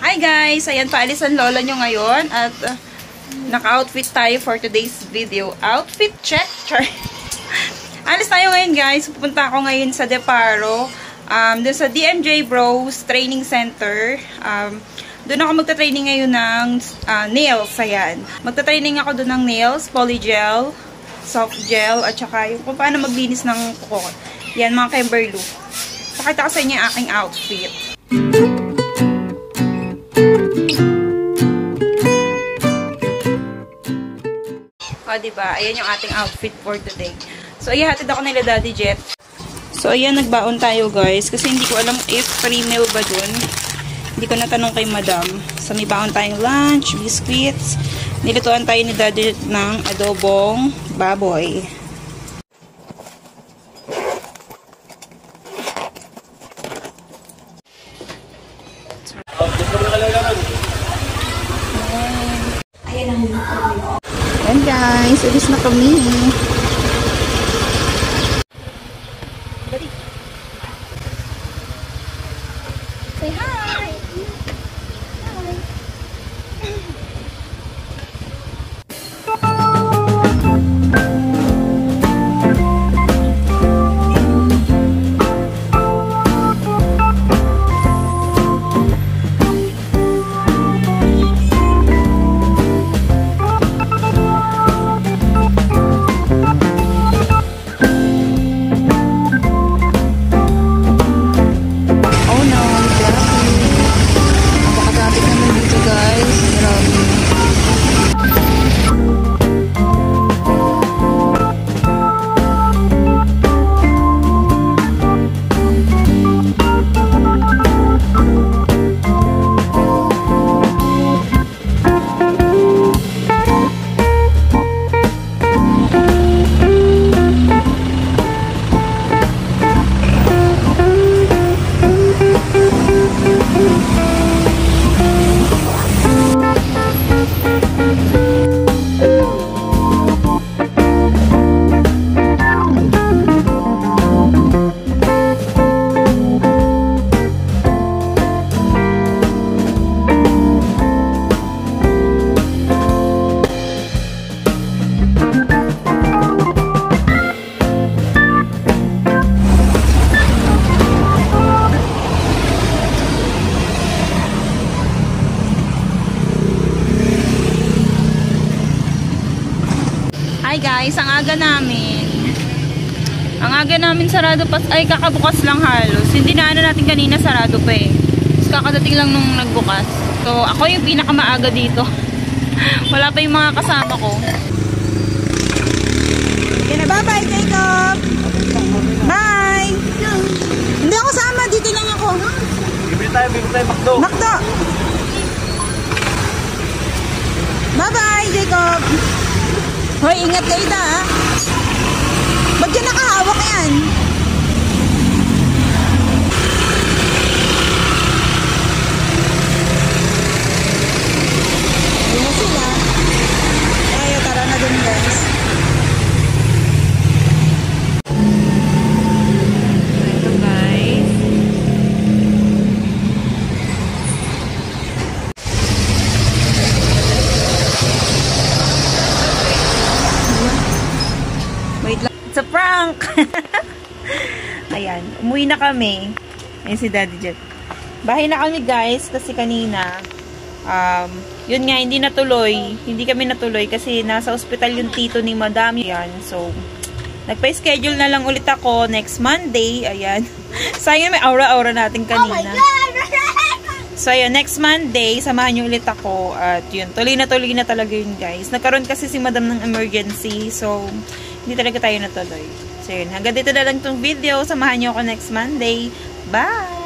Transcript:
Hi guys! Ayan, paalis ang lola nyo ngayon at naka-outfit tayo for today's video. Outfit check! Alis tayo ngayon guys. Pupunta ako ngayon sa Deparo. Doon sa DMJ Bros Training Center. Doon ako magta-training ngayon ng nails. Ayan. Magta-training ako doon ng nails, polygel, soft gel, at saka yung kung paano maglinis ng kuko. Yan mga Kimberloo. Pakita ko sa inyo yung aking outfit. O, diba? Ayan yung ating outfit for today. So, ihatid ako nila Daddy Jet. So, ayan, nagbaon tayo guys. Kasi hindi ko alam if free meal ba dun. Hindi ko natanong kay madam. So, may baon tayong lunch, biscuits. Nilutuan tayo ni Daddy Jet ng adobong baboy. Ayan guys, alis na kami. Say hi! Hi guys, ang aga namin. Ang aga namin sarado pa, ay kakabukas lang halos. Hindi na natin kanina sarado pa eh. Tapos kakadating lang nung nagbukas. So ako yung pinakamaaga dito. Wala pa yung mga kasama ko. Okay na, bye-bye Jacob! Bye! Hindi ako sama, dito lang ako. Bibili tayo Makdo. Makdo! Bye-bye Jacob! Hoy, ingat kayo na ha. Ba't yan nakahawak yan? Ayun na sila. Tayo, tara na dun guys. Ito guys. Wait lang. It's a prank! Ayan. Umuwi na kami. Ayan si Daddy Jet. Bahay na kami guys. Kasi kanina, yun nga, hindi natuloy. Hindi kami natuloy kasi nasa ospital yung tito ni Madam. Ayan. So, nagpa-schedule na lang ulit ako next Monday. Ayan. Sayang may aura-aura natin kanina. Oh my God! So, ayan. Next Monday, samahan niyo ulit ako. At yun, tuloy na talaga yun guys. Nagkaroon kasi si Madam ng emergency. So, hindi talaga tayo natuloy. So, yun. Hanggang dito na lang itong video. Samahan niyo ako next Monday. Bye!